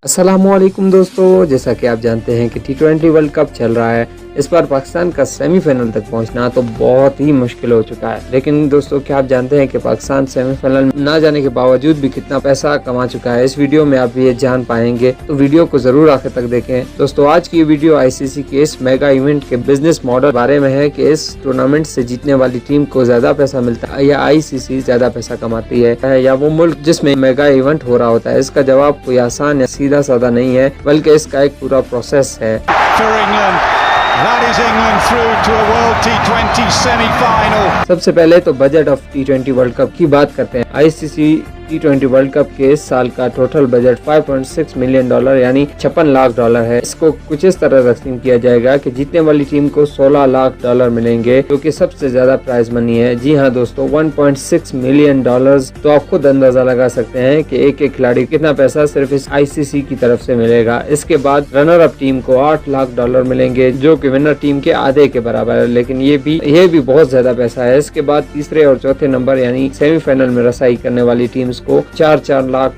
अस्सलामुअलैकुम दोस्तों, जैसा कि आप जानते हैं कि T20 वर्ल्ड कप चल रहा है। इस बार पाकिस्तान का सेमीफाइनल तक पहुंचना तो बहुत ही मुश्किल हो चुका है। लेकिन दोस्तों, क्या आप जानते हैं कि पाकिस्तान सेमीफाइनल में ना जाने के बावजूद भी कितना पैसा कमा चुका है? इस वीडियो में आप ये जान पाएंगे, तो वीडियो को जरूर आखिर तक देखें। दोस्तों, आज की ये वीडियो आईसीसी के इस मेगा इवेंट के बिजनेस मॉडल बारे में है कि इस टूर्नामेंट से जीतने वाली टीम को ज्यादा पैसा मिलता है या आईसीसी ज्यादा पैसा कमाती है या वो मुल्क जिसमें मेगा इवेंट हो रहा होता है। इसका जवाब कोई आसान या सीधा साधा नहीं है, बल्कि इसका एक पूरा प्रोसेस है। That is England through to a World T20 semi-final. सबसे पहले तो budget of T20 world cup की बात करते हैं। आईसीसी T20 वर्ल्ड कप के इस साल का टोटल बजट $5.6 मिलियन यानी $56 लाख है। इसको कुछ इस तरह तकसीम किया जाएगा कि जीतने वाली टीम को $16 लाख मिलेंगे, जो कि सबसे ज्यादा प्राइज मनी है। जी हाँ दोस्तों, $1.6 मिलियन। तो आप खुद अंदाजा लगा सकते हैं कि एक एक खिलाड़ी कितना पैसा सिर्फ इस आईसीसी की तरफ से मिलेगा। इसके बाद रनर अप टीम को $8 लाख मिलेंगे, जो कि विनर टीम के आधे के बराबर है, लेकिन ये भी बहुत ज्यादा पैसा है। इसके बाद तीसरे और चौथे नंबर यानी सेमीफाइनल में रसाई करने वाली टीम्स को $4 लाख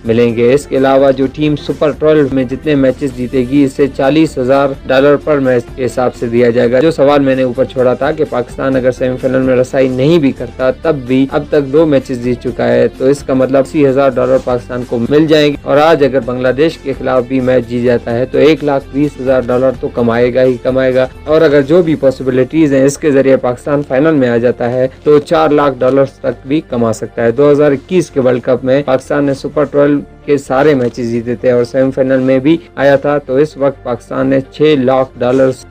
मिलेंगे। इसके अलावा जो टीम सुपर 12 में जितने मैचेस जीतेगी, इसे $40,000 पर मैच के हिसाब से दिया जाएगा। जो सवाल मैंने ऊपर छोड़ा था कि पाकिस्तान अगर सेमीफाइनल में रसाई नहीं भी करता, तब भी अब तक 2 मैचेस जीत चुका है, तो इसका मतलब $80,000 पाकिस्तान को मिल जाएंगे। और आज अगर बांग्लादेश के खिलाफ भी मैच जीत जाता है तो $1,20,000 तो कमाएगा ही कमाएगा। और अगर जो भी पॉसिबिलिटीज हैं, इसके जरिए पाकिस्तान फाइनल में आ जाता है तो $4 लाख तक भी कमा सकता है। 2021 के वर्ल्ड कप में पाकिस्तान ने सुपर 12 के सारे मैचेस जीते थे और सेमीफाइनल में भी आया था, तो इस वक्त पाकिस्तान ने $6 लाख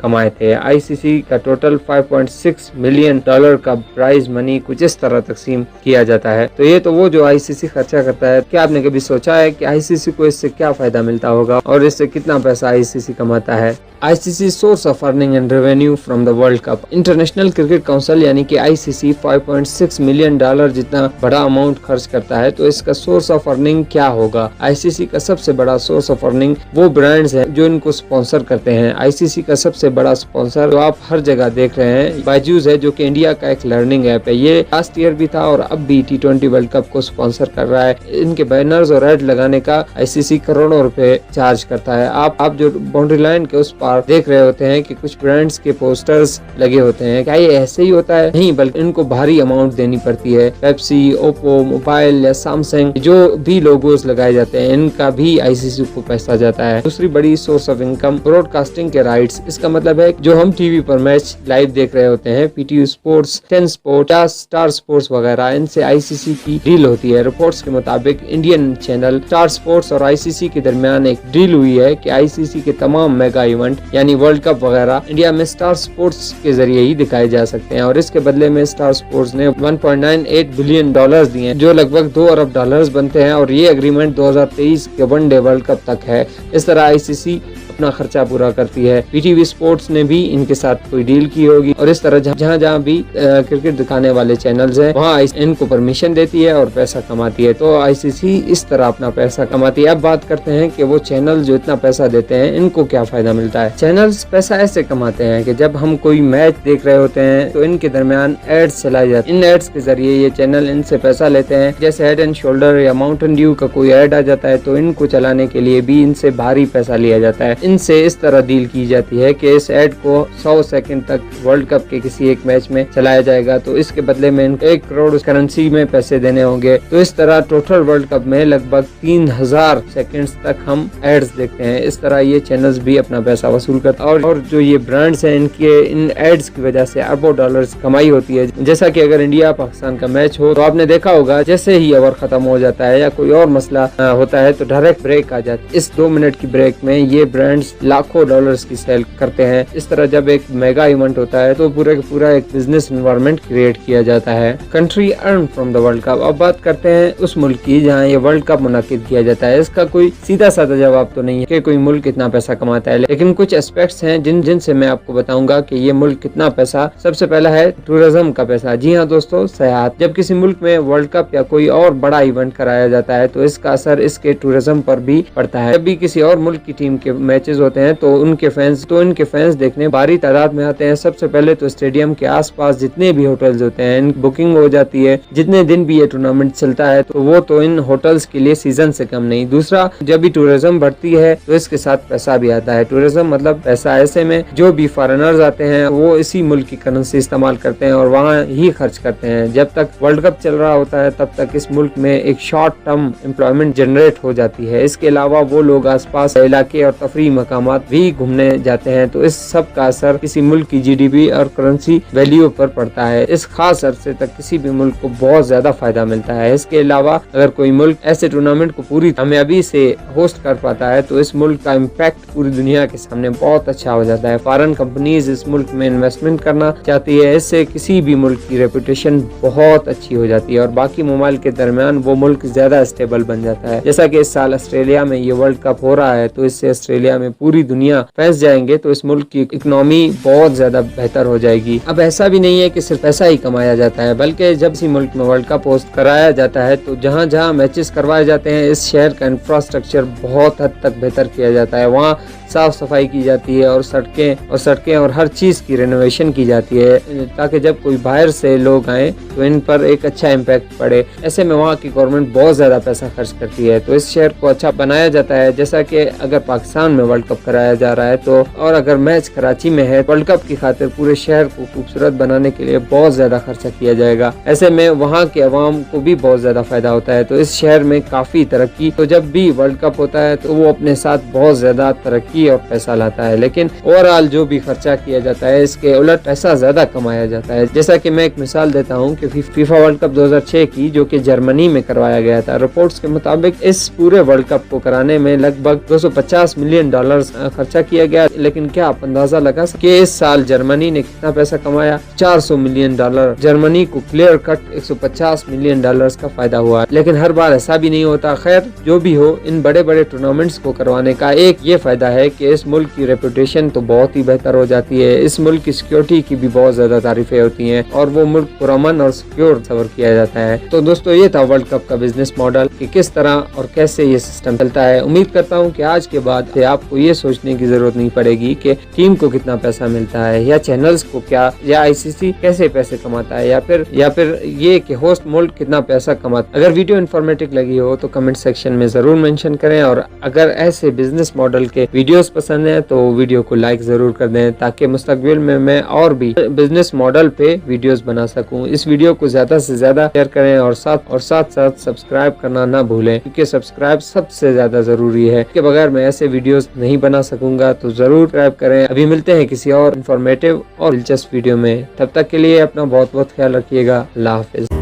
कमाए थे। आईसीसी का टोटल $5.6 मिलियन का प्राइज मनी कुछ इस तरह तकसीम किया जाता है। तो ये तो वो जो आईसीसी खर्चा करता है। क्या आपने कभी सोचा है कि आईसीसी को इससे क्या फायदा मिलता होगा और इससे कितना पैसा आईसीसी कमाता है? ICC source of earning and revenue from the world cup. International cricket council यानी कि आईसीसी $5.6 मिलियन जितना बड़ा अमाउंट खर्च करता है, तो इसका सोर्स ऑफ अर्निंग क्या होगा? आईसीसी का सबसे बड़ा सोर्स ऑफ अर्निंग वो ब्रांड्स हैं जो इनको स्पॉन्सर करते हैं। आईसीसी का सबसे बड़ा स्पॉन्सर जो आप हर जगह देख रहे हैं, बायजूस है, जो कि इंडिया का एक लर्निंग ऐप है। ये लास्ट ईयर भी था और अब भी T20 वर्ल्ड कप को स्पॉन्सर कर रहा है। इनके बैनर्स और एड लगाने का आईसीसी करोड़ों रुपए चार्ज करता है। आप जो बाउंड्री लाइन के उस पार देख रहे होते हैं कि कुछ ब्रांड्स के पोस्टर्स लगे होते हैं, क्या ये ऐसे ही होता है? नहीं, बल्कि इनको भारी अमाउंट देनी पड़ती है। पेप्सी, ओप्पो मोबाइल या सैमसंग जो भी लोगोज लगाए जाते हैं, इनका भी आईसीसी को पैसा जाता है। दूसरी बड़ी सोर्स ऑफ इनकम ब्रॉडकास्टिंग के राइट्स। इसका मतलब है जो हम टीवी पर मैच लाइव देख रहे होते हैं, पीटीयू स्पोर्ट्स, 10 स्पोर्ट या स्टार स्पोर्ट्स वगैरह, इनसे आईसीसी की डील होती है। रिपोर्ट्स के मुताबिक इंडियन चैनल स्टार स्पोर्ट्स और आईसीसी के दरमियान एक डील हुई है कि आईसीसी के तमाम मेगा इवेंट यानी वर्ल्ड कप वगैरह इंडिया में स्टार स्पोर्ट्स के जरिए ही दिखाए जा सकते हैं। और इसके बदले में स्टार स्पोर्ट्स ने $1.98 बिलियन दिए, जो लगभग $2 अरब बनते हैं। और ये एग्रीमेंट 2023 के वनडे वर्ल्ड कप तक है। इस तरह आईसीसी अपना खर्चा पूरा करती है। पीटीवी स्पोर्ट्स ने भी इनके साथ कोई डील की होगी और इस तरह जहाँ भी क्रिकेट दिखाने वाले चैनल्स हैं, वहाँ इनको परमिशन देती है और पैसा कमाती है। तो आईसीसी इस तरह अपना पैसा कमाती है। अब बात करते हैं कि वो चैनल जो इतना पैसा देते हैं, इनको क्या फायदा मिलता है? चैनल्स पैसा ऐसे कमाते हैं कि जब हम कोई मैच देख रहे होते हैं तो इनके दरमियान एड्स चलाए जाते हैं। इन एड्स के जरिए ये चैनल इनसे पैसा लेते हैं। जैसे हेड एंड शोल्डर या माउंटेन ड्यू का कोई एड आ जाता है, तो इनको चलाने के लिए भी इनसे भारी पैसा लिया जाता है। इनसे इस तरह डील की जाती है कि इस एड को 100 सेकंड तक वर्ल्ड कप के किसी एक मैच में चलाया जाएगा, तो इसके बदले में 1 करोड़ करेंसी में पैसे देने होंगे। तो इस तरह टोटल वर्ल्ड कप में लगभग 3000 सेकंड्स तक हम एड्स देखते हैं। इस तरह ये चैनल्स भी अपना पैसा वसूल करते हैं। और जो ये ब्रांड्स हैं, इनके इन एड्स की वजह से अरबों डॉलर्स कमाई होती है। जैसा कि अगर इंडिया पाकिस्तान का मैच हो, तो आपने देखा होगा जैसे ही ओवर खत्म हो जाता है या कोई और मसला होता है, तो डायरेक्ट ब्रेक आ जाती है। इस 2 मिनट की ब्रेक में ये ब्रांड्स लाखों डॉलर्स की सेल करते हैं। इस तरह जब एक मेगा इवेंट होता है तो पूरा एक बिजनेस एनवायरनमेंट क्रिएट किया जाता है। Country earn from the world cup. अब बात करते हैं उस मुल्क की जहां ये वर्ल्ड कप मुनाकिद किया जाता है। इसका कोई सीधा साधा जवाब तो नहीं है कि कोई मुल्क कितना पैसा कमाता है, लेकिन कुछ एस्पेक्ट्स हैं जिनसे मैं आपको बताऊंगा कि ये मुल्क कितना पैसा। सबसे पहला है टूरिज्म का पैसा। जी हाँ दोस्तों, सयाहत। जब किसी मुल्क में वर्ल्ड कप या कोई और बड़ा इवेंट कराया जाता है, तो इसका असर इसके टूरिज्म पर भी पड़ता है। जब भी किसी और मुल्क की टीम के मैच मैचेस होते हैं तो इनके फैंस देखने भारी तादाद में आते हैं। सबसे पहले तो स्टेडियम के आसपास जितने भी होटल्स होते हैं इन बुकिंग हो जाती है। जितने दिन भी ये टूर्नामेंट चलता है तो वो तो इन होटल्स के लिए सीजन से कम नहीं। दूसरा, जब भी टूरिज्म बढ़ती है तो इसके साथ पैसा भी आता है। टूरिज्म मतलब पैसा। ऐसे में जो भी फॉरेनर्स आते हैं वो इसी मुल्क की करेंसी इस्तेमाल करते हैं और वहाँ ही खर्च करते हैं। जब तक वर्ल्ड कप चल रहा होता है तब तक इस मुल्क में एक शॉर्ट टर्म एम्प्लॉयमेंट जनरेट हो जाती है। इसके अलावा वो लोग आसपास इलाके और तफरीही मकामात भी घूमने जाते हैं तो इस सब का असर किसी मुल्क की जीडीपी और करेंसी वैल्यू पर पड़ता है। इस खास अरसे तक किसी भी मुल्क को बहुत ज्यादा फायदा मिलता है। इसके अलावा अगर कोई मुल्क ऐसे टूर्नामेंट को पूरी कामयाबी से होस्ट कर पाता है तो इस मुल्क का इम्पैक्ट पूरी दुनिया के सामने बहुत अच्छा हो जाता है। फॉरेन कंपनीज इस मुल्क में इन्वेस्टमेंट करना चाहती है। इससे किसी भी मुल्क की रेपुटेशन बहुत अच्छी हो जाती है और बाकी ममालिक के दरमियान वो मुल्क ज्यादा स्टेबल बन जाता है। जैसा कि इस साल ऑस्ट्रेलिया में ये वर्ल्ड कप हो रहा है तो इससे ऑस्ट्रेलिया में पूरी दुनिया फंस जाएंगे तो इस मुल्क की इकोनॉमी बहुत ज्यादा बेहतर हो जाएगी। अब ऐसा भी नहीं है कि सिर्फ पैसा ही कमाया जाता है, बल्कि जब इसी मुल्क में वर्ल्ड कप होस्ट कराया जाता है तो जहाँ जहाँ मैचेस करवाए जाते हैं इस शहर का इंफ्रास्ट्रक्चर बहुत हद तक बेहतर किया जाता है। वहाँ साफ सफाई की जाती है और सड़कें और हर चीज की रेनोवेशन की जाती है ताकि जब कोई बाहर से लोग आए तो इन पर एक अच्छा इम्पैक्ट पड़े। ऐसे में वहाँ की गवर्नमेंट बहुत ज्यादा पैसा खर्च करती है तो इस शहर को अच्छा बनाया जाता है। जैसा कि अगर पाकिस्तान में वर्ल्ड कप कराया जा रहा है तो और अगर मैच कराची में है वर्ल्ड कप की खातिर पूरे शहर को खूबसूरत बनाने के लिए बहुत ज्यादा खर्चा किया जाएगा। ऐसे में वहाँ के अवाम को भी बहुत ज्यादा फायदा होता है तो इस शहर में काफी तरक्की। तो जब भी वर्ल्ड कप होता है तो वो अपने साथ बहुत ज्यादा तरक्की और पैसा लाता है, लेकिन ओवरऑल जो भी खर्चा किया जाता है इसके उलट पैसा ज्यादा कमाया जाता है। जैसा कि मैं एक मिसाल देता हूँ कि फीफा वर्ल्ड कप 2006 की जो कि जर्मनी में करवाया गया था, रिपोर्ट्स के मुताबिक इस पूरे वर्ल्ड कप को कराने में लगभग $250 मिलियन खर्चा किया गया। लेकिन क्या आप अंदाजा लगा सकते इस साल जर्मनी ने कितना पैसा कमाया? $400 मिलियन। जर्मनी को क्लियर कट $150 मिलियन का फायदा हुआ। लेकिन हर बार ऐसा भी नहीं होता। खैर जो भी हो, इन बड़े बड़े टूर्नामेंट्स को करवाने का एक ये फायदा है कि इस मुल्क की रेपुटेशन तो बहुत ही बेहतर हो जाती है। इस मुल्क की सिक्योरिटी की भी बहुत ज्यादा तारीफें होती हैं और वो मुल्क पुरअमन और सिक्योर सफर किया जाता है। तो दोस्तों ये था वर्ल्ड कप का बिजनेस मॉडल कि किस तरह और कैसे ये सिस्टम चलता है। उम्मीद करता हूँ कि आज के बाद से आपको ये सोचने की जरूरत नहीं पड़ेगी कि टीम को कितना पैसा मिलता है या चैनल्स को क्या या आईसीसी कैसे पैसे कमाता है या फिर ये कि होस्ट मुल्क कितना पैसा कमाता है। अगर वीडियो इन्फॉर्मेटिव लगी हो तो कमेंट सेक्शन में जरूर मेंशन करें और अगर ऐसे बिजनेस मॉडल के वीडियोस पसंद है तो वीडियो को लाइक जरूर कर दें ताकि मुस्तकबिल में मैं और भी बिजनेस मॉडल पे वीडियोस बना सकूं। इस वीडियो को ज्यादा से ज्यादा शेयर करें और साथ सब्सक्राइब करना ना भूलें क्योंकि सब्सक्राइब सबसे ज्यादा जरूरी है। के बगैर मैं ऐसे वीडियोस नहीं बना सकूंगा तो जरूर सब्सक्राइब करें। अभी मिलते हैं किसी और इन्फॉर्मेटिव और दिलचस्प वीडियो में। तब तक के लिए अपना बहुत बहुत ख्याल रखिएगा। अल्लाह हाफिज।